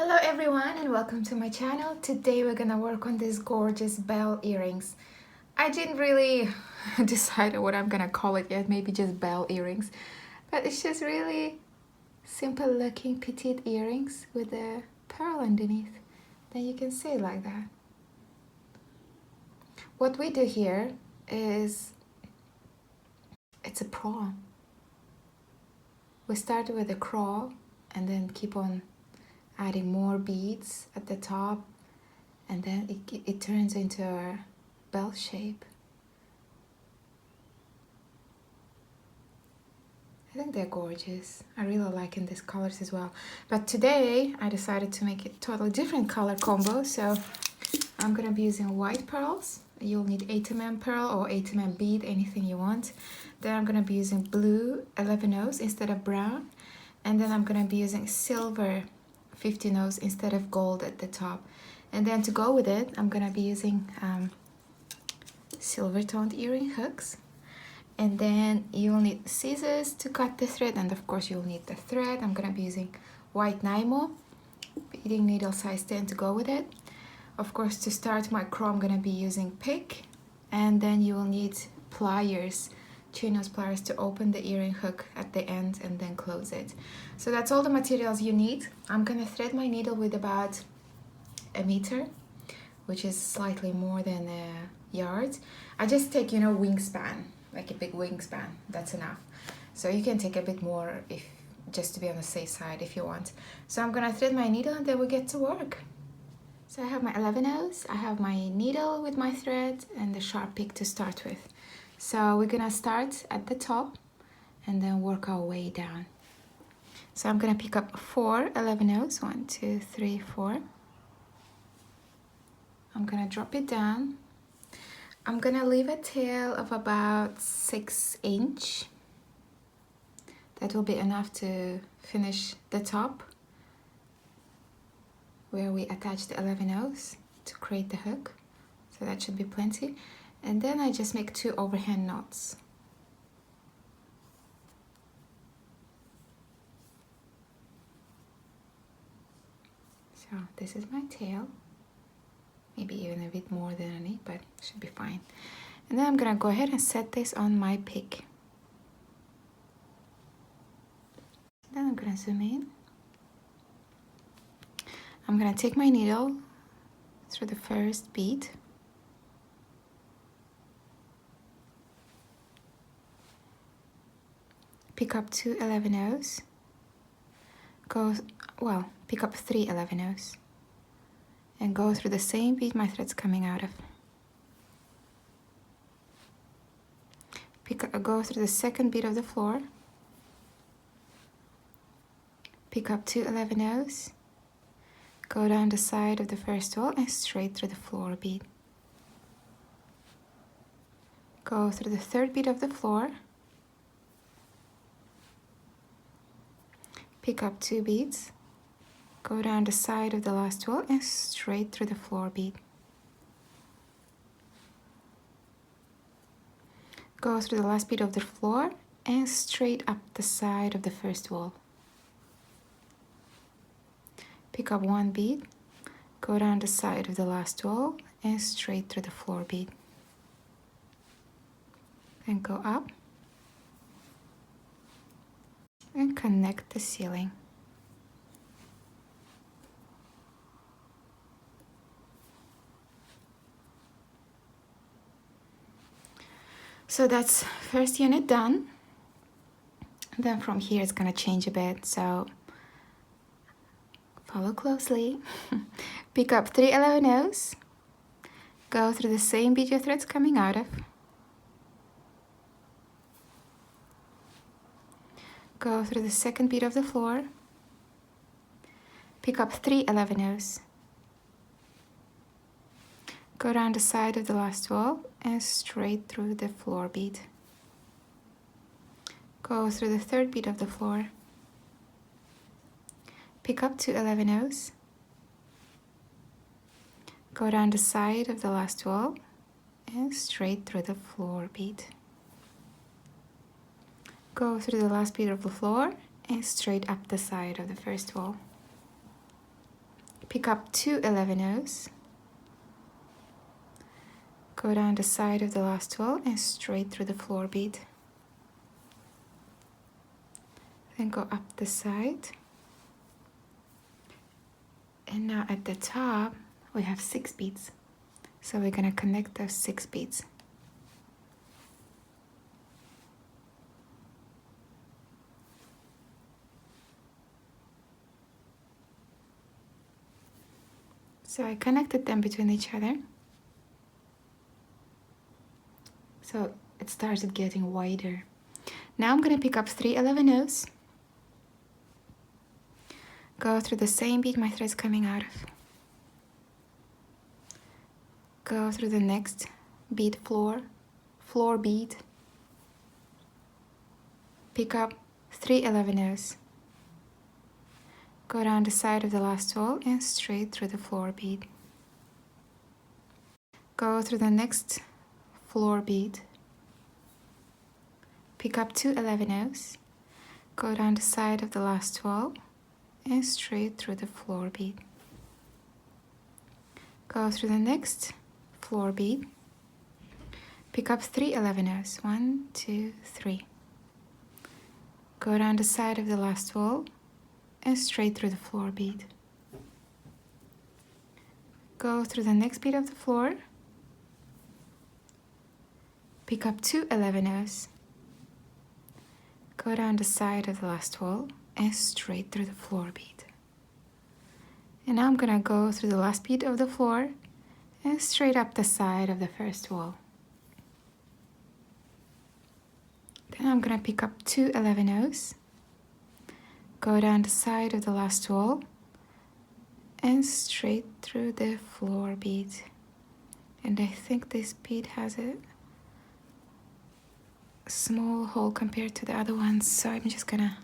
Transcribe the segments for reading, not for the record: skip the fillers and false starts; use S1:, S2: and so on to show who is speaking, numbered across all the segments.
S1: Hello everyone and welcome to my channel. Today we're gonna work on these gorgeous bell earrings. I didn't really decide what I'm gonna call it yet, maybe just bell earrings. But it's just really simple looking petite earrings with a pearl underneath. Then you can see it like that. What we do here is, it's a prawn. We start with a crawl and then keep on adding more beads at the top, and then it turns into a bell shape. I think they're gorgeous. I really like in these colors as well. But today I decided to make it totally different color combo. So I'm gonna be using white pearls. You'll need 8mm pearl or 8mm bead, anything you want. Then I'm gonna be using blue 11/0 instead of brown. And then I'm gonna be using silver 15/0 instead of gold at the top. And then to go with it, I'm gonna be using silver toned earring hooks. And then you'll need scissors to cut the thread, and of course you'll need the thread. I'm gonna be using white Nymo beading needle size 10 to go with it. Of course, to start my crawl, I'm gonna be using pick, and then you will need pliers, chinos pliers, to open the earring hook at the end and then close it. So that's all the materials you need. I'm gonna thread my needle with about 1 meter, which is slightly more than a yard. I just take, wingspan, like a big wingspan, that's enough. So you can take a bit more if just to be on the safe side if you want. So I'm gonna thread my needle and then we get to work. So I have my 11/0, I have my needle with my thread and the sharp pick to start with. So we're gonna start at the top and then work our way down. So I'm gonna pick up 4 11/0, 1, 2, 3, 4. I'm gonna drop it down. I'm gonna leave a tail of about 6 inch. That will be enough to finish the top where we attach the 11/0 to create the hook. So that should be plenty. And then I just make 2 overhand knots. So this is my tail. Maybe even a bit more than I need, but it should be fine. And then I'm gonna go ahead and set this on my pick. Then I'm gonna zoom in. I'm gonna take my needle through the first bead. Pick up 2 11/0. Pick up 3 11/0. And go through the same bead my thread's coming out of. Go through the second bead of the floor. Pick up 2 11/0. Go down the side of the first wall and straight through the floor bead. Go through the third bead of the floor. Pick up 2 beads. Go down the side of the last wall and straight through the floor bead. Go through the last bead of the floor and straight up the side of the first wall. Pick up 1 bead, go down the side of the last wall and straight through the floor bead. Then go up and connect the ceiling. So that's first unit done. And then from here it's gonna change a bit, so follow closely. Pick up 3 11/0. Go through the same bead your thread's coming out of. Go through the second bead of the floor. Pick up 3 11/0. Go down the side of the last wall and straight through the floor bead. Go through the third bead of the floor. Pick up 2 11/0. Go down the side of the last wall and straight through the floor bead. Go through the last bead of the floor and straight up the side of the first wall. pick up 2 11-0s, go down the side of the last 12 and straight through the floor bead. Then go up the side. And now at the top, we have 6 beads. So we're gonna connect those 6 beads. So I connected them between each other. So it started getting wider. Now I'm gonna pick up 3 11-0s. Go through the same bead my thread's coming out of. Go through the next bead floor bead. Pick up 3 11-0s. Go down the side of the last 12 and straight through the floor bead. Go through the next floor bead. Pick up 2 11-0s. Go down the side of the last 12 and straight through the floor bead. Go through the next floor bead. Pick up 3 11-0s. 1, 2, 3. Go down the side of the last 12 and straight through the floor bead. Go through the next bead of the floor. Pick up 2 11-0s. Go down the side of the last 12 and straight through the floor bead. And now I'm gonna go through the last bead of the floor and straight up the side of the first wall. Then I'm gonna pick up 2 11-0s, go down the side of the last wall and straight through the floor bead. And I think this bead has a small hole compared to the other ones, so I'm just gonna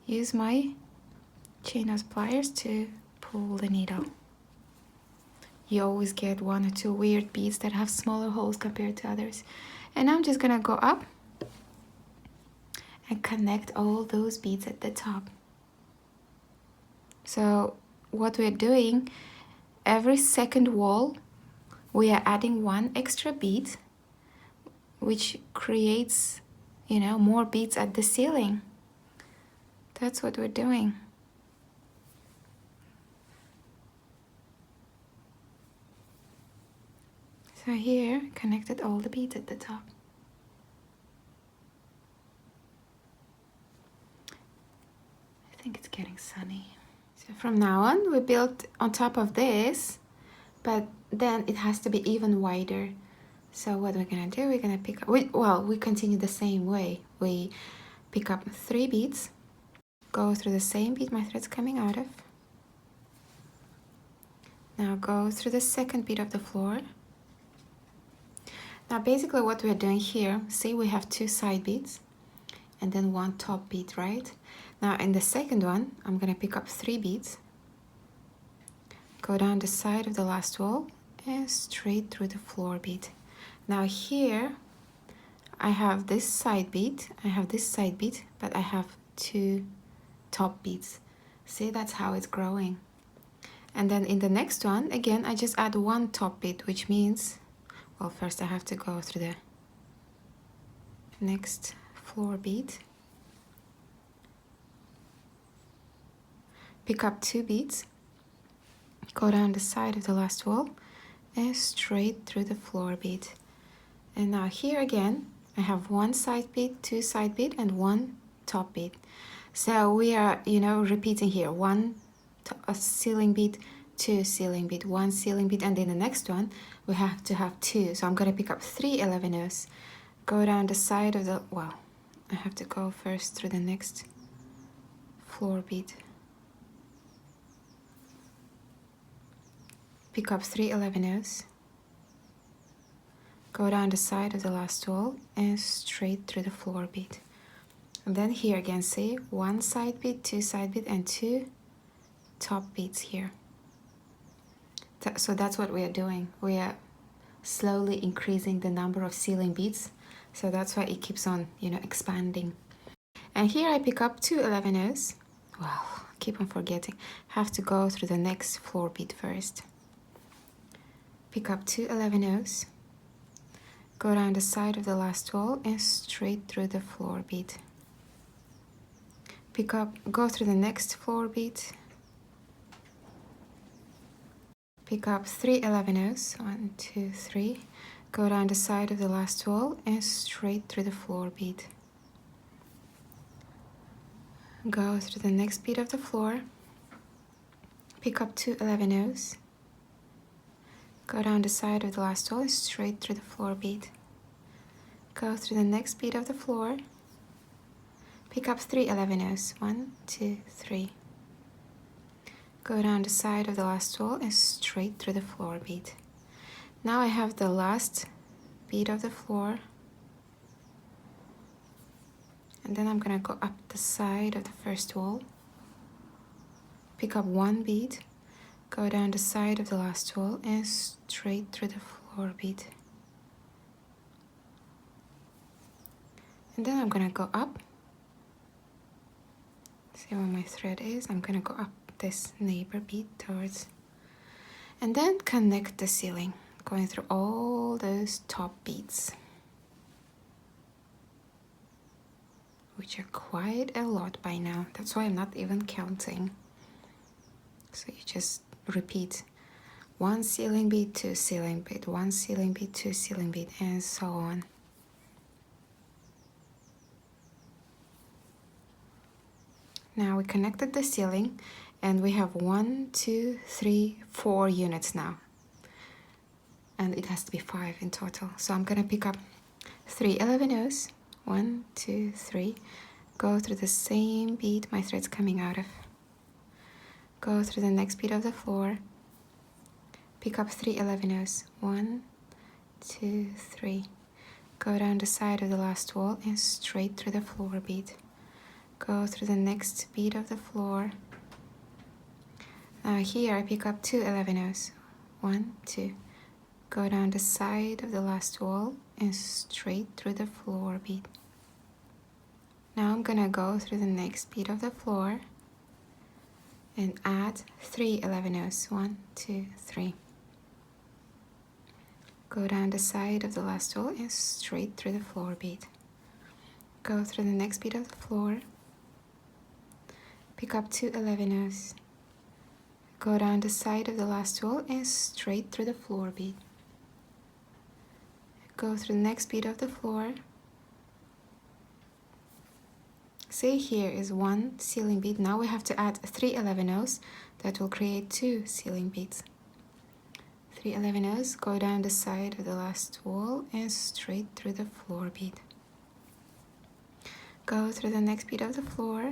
S1: use my chain nose pliers to pull the needle. You always get 1 or 2 weird beads that have smaller holes compared to others. And I'm just gonna go up and connect all those beads at the top. So what we're doing, every second wall we are adding 1 extra bead, which creates, you know, more beads at the ceiling. That's what we're doing. So here, connected all the beads at the top. I think it's getting sunny. So from now on, we built on top of this, but then it has to be even wider. So what we're gonna do, we're gonna pick up, we continue the same way. We pick up 3 beads, go through the same bead my thread's coming out of. Now go through the second bead of the floor. Now basically what we're doing here, see we have 2 side beads and then 1 top bead, right? Now in the second one, I'm gonna pick up 3 beads, go down the side of the last wall and straight through the floor bead. Now here, I have this side bead, I have this side bead, but I have 2 top beads. See, that's how it's growing. And then in the next one, again, I just add 1 top bead, which means, well, first I have to go through the next floor bead. Pick up 2 beads, go down the side of the last wall and straight through the floor bead. And now here again, I have 1 side bead, 2 side bead, and 1 top bead. So we are, you know, repeating here, 1 ceiling bead, 2 ceiling bead, 1 ceiling bead, and then the next one, we have to have 2. So I'm gonna pick up 3 11-0s, go down the side of the, well, I have to go first through the next floor bead. Pick up 3 11-0s, go down the side of the last wall and straight through the floor bead. And then here again, see, 1 side bead, 2 side bead, and 2 top beads here. So that's what we are doing. We are slowly increasing the number of ceiling beads. So that's why it keeps on, you know, expanding. And here I pick up 2 11-0s. Well, keep on forgetting. Have to go through the next floor bead first. Pick up 2 11-0s, go down the side of the last wall and straight through the floor bead. Pick up, go through the next floor bead. Pick up 3 11-0s, 1, 2, 3. Go down the side of the last wall and straight through the floor bead. Go through the next bead of the floor. Pick up 2 11-0s. Go down the side of the last wall and straight through the floor bead. Go through the next bead of the floor. Pick up 3 11-0s, 1, 2, 3. Go down the side of the last wall and straight through the floor bead. Now I have the last bead of the floor. And then I'm gonna go up the side of the first wall. Pick up 1 bead. Go down the side of the last wall and straight through the floor bead. And then I'm gonna go up. See where my thread is? I'm gonna go up this neighbor bead towards, and then connect the ceiling, going through all those top beads, which are quite a lot by now. That's why I'm not even counting. So you just repeat 1 ceiling bead, 2 ceiling bead, 1 ceiling bead, 2 ceiling bead, and so on. Now we connected the ceiling and we have 1, 2, 3, 4 units now. And it has to be 5 in total. So I'm gonna pick up 3 11-0s, 1, 2, 3. Go through the same bead my thread's coming out of. Go through the next bead of the floor. Pick up 3 11-0s, 1, 2, 3. Go down the side of the last wall and straight through the floor bead. Go through the next bead of the floor. Here I pick up 2 11-0s, 1, 2. Go down the side of the last wall and straight through the floor bead. Now I'm gonna go through the next bead of the floor and add 3 11-0s, 1, 2, 3. Go down the side of the last wall and straight through the floor bead. Go through the next bead of the floor. Pick up 2 11-0s. Go down the side of the last wall and straight through the floor bead. Go through the next bead of the floor. Say here is 1 ceiling bead. Now we have to add 3 11-0s. That will create 2 ceiling beads. 3 11-0s, go down the side of the last wall and straight through the floor bead. Go through the next bead of the floor.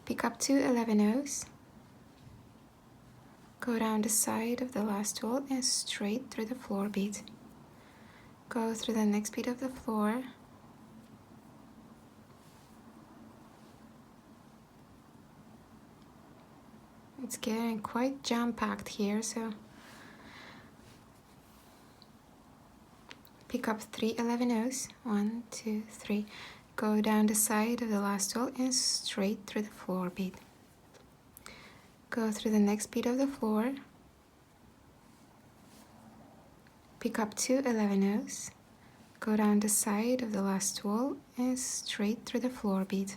S1: Pick up 2 11-0s. Go down the side of the last wall and straight through the floor bead. Go through the next bead of the floor. It's getting quite jam-packed here, so pick up 3 11-0s, 1, 2, 3. Go down the side of the last wall and straight through the floor bead. Go through the next bead of the floor. Pick up 2 11-0s. Go down the side of the last wall and straight through the floor bead.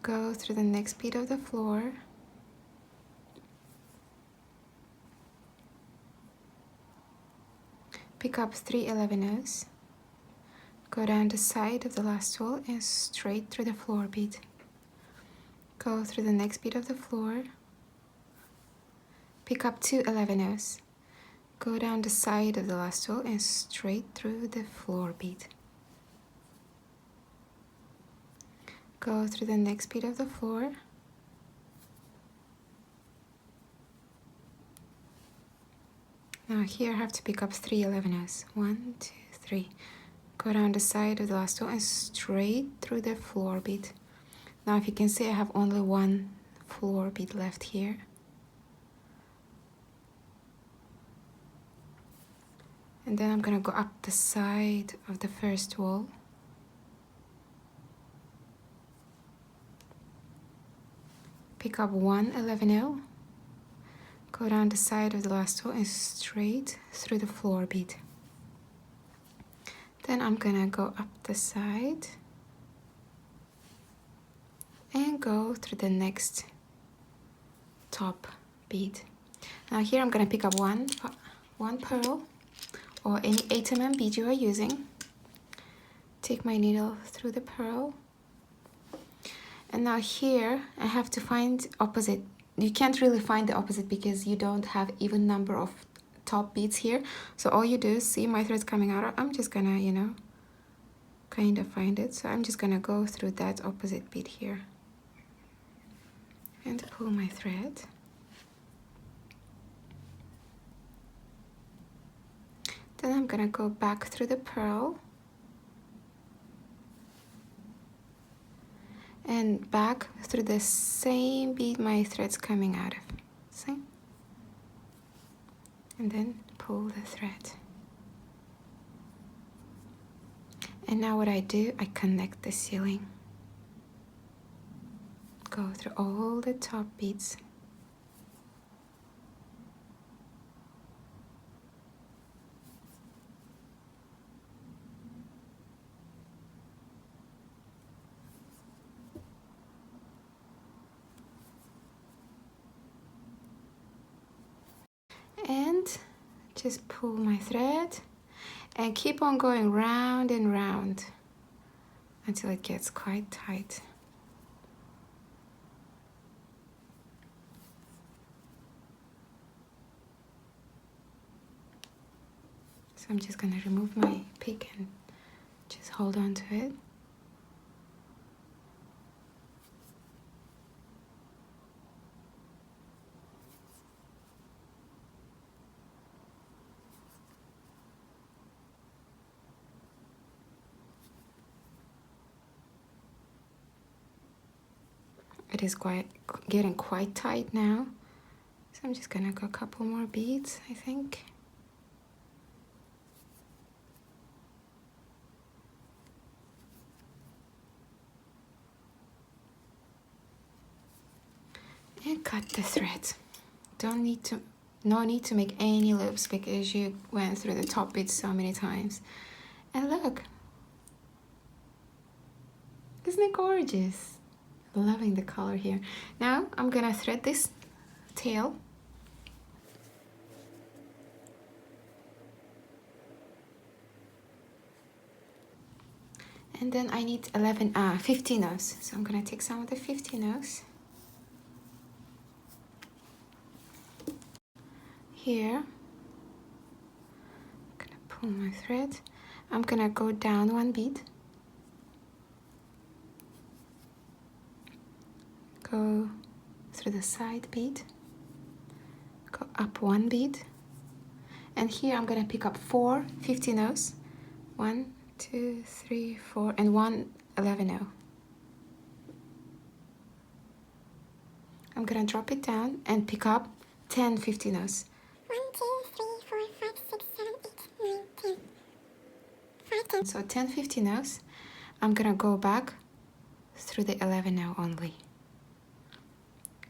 S1: Go through the next bead of the floor. Pick up 3 11-0s. Go down the side of the last wall and straight through the floor bead. Go through the next bead of the floor. Pick up 2 11-0s. Go down the side of the last wall and straight through the floor bead. Go through the next bead of the floor. Now here I have to pick up 3 11-0s. 1, 2, 3. Go down the side of the last wall and straight through the floor bead. Now if you can see, I have only 1 floor bead left here. And then I'm gonna go up the side of the first wall. pick up 1 11-0, go down the side of the last row and straight through the floor bead. Then I'm gonna go up the side and go through the next top bead. Now here I'm gonna pick up one pearl or any 8mm bead you are using. Take my needle through the pearl. And now here I have to find opposite. You can't really find the opposite because you don't have even number of top beads here. So all you do is see my threads coming out. I'm just gonna, you know, kind of find it. So I'm just gonna go through that opposite bead here and pull my thread. Then I'm gonna go back through the pearl and back through the same bead my thread's coming out of. See? And then pull the thread. And now what I do, I connect the ceiling. Go through all the top beads. And just pull my thread and keep on going round and round until it gets quite tight. So I'm just gonna remove my pick and just hold on to it. It is getting quite tight now. So I'm just gonna go a couple more beads, I think. And cut the thread. No need to make any loops because you went through the top beads so many times. And look, isn't it gorgeous? Loving the color here. Now I'm gonna thread this tail. And then I need 15 rows. So I'm gonna take some of the 15 rows. Here, I'm gonna pull my thread. I'm gonna go down one bead. Go through the side bead, go up one bead, and here I'm gonna pick up 4 15 rows, 1, 2, 3, 4, and 1 11-0. I'm gonna drop it down and pick up 10 15 rows.
S2: 1, 2, 3, 4, 5, 6, 7, 8, 9, 10. 5, 10.
S1: So 10 15 rows. I'm gonna go back through the 11-0 only.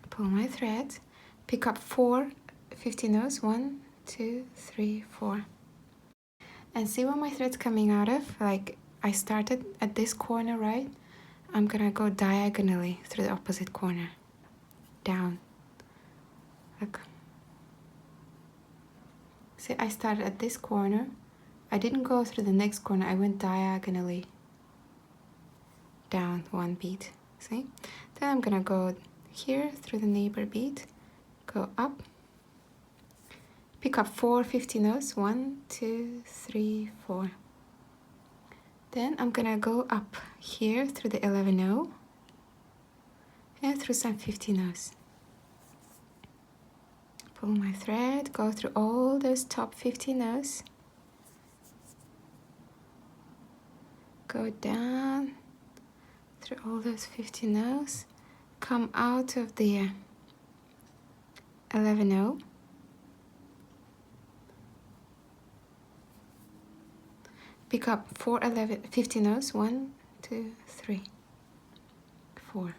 S1: Pull my thread, pick up 4 15 rows, 1, 2, 3, 4. And see where my thread's coming out of? Like I started at this corner, right? I'm gonna go diagonally through the opposite corner, down. Look. See, I started at this corner. I didn't go through the next corner, I went diagonally down one bead, see? Then I'm gonna go here through the neighbor bead, go up, pick up 4 15 rows, 1, 2, 3, 4. Then I'm gonna go up here through the 11-0 and through some 15 rows. Pull my thread, go through all those top 15 rows, go down through all those 15 rows, come out of the 11-0, pick up 15 rows, 1, 2, 3, 4,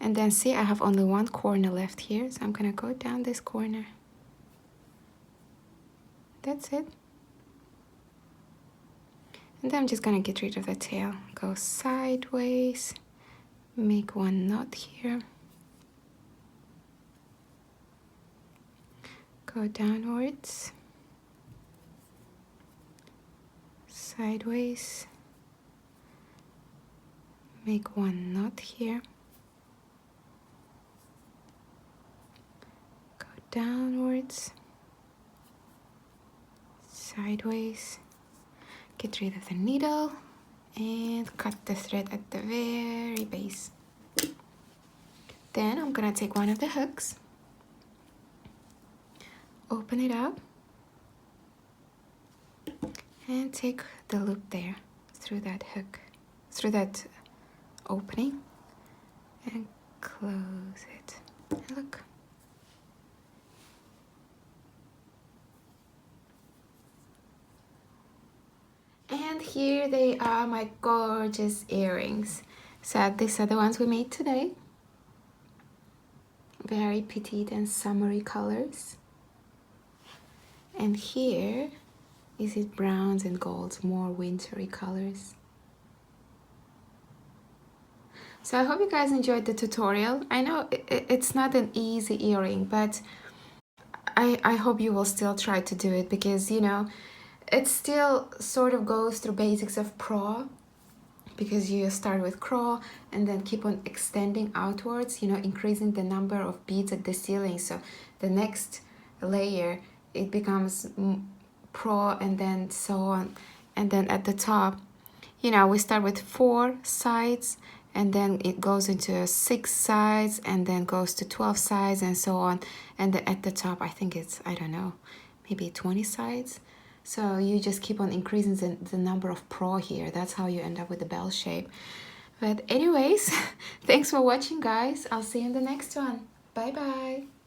S1: And then see, I have only one corner left here, so I'm gonna go down this corner. That's it. And then I'm just gonna get rid of the tail. Go sideways, make one knot here. Go downwards, sideways, make one knot here. Go downwards, sideways, get rid of the needle and cut the thread at the very base. Then I'm gonna take one of the hooks, open it up, and take the loop there through that hook, through that opening, and close it. And look. And here they are, my gorgeous earrings. So these are the ones we made today. Very petite and summery colors. And here is it browns and golds, more wintry colors. So I hope you guys enjoyed the tutorial. I know it's not an easy earring, but I hope you will still try to do it, because you know, it still sort of goes through basics of pro, because you start with crawl and then keep on extending outwards, you know, increasing the number of beads at the ceiling. So the next layer, it becomes pro, and then so on. And then at the top, you know, we start with 4 sides, and then it goes into 6 sides, and then goes to 12 sides, and so on. And then at the top, I think it's, I don't know, maybe 20 sides. So you just keep on increasing the number of pro here. That's how you end up with the bell shape. But anyways, thanks for watching, guys. I'll see you in the next one. Bye bye.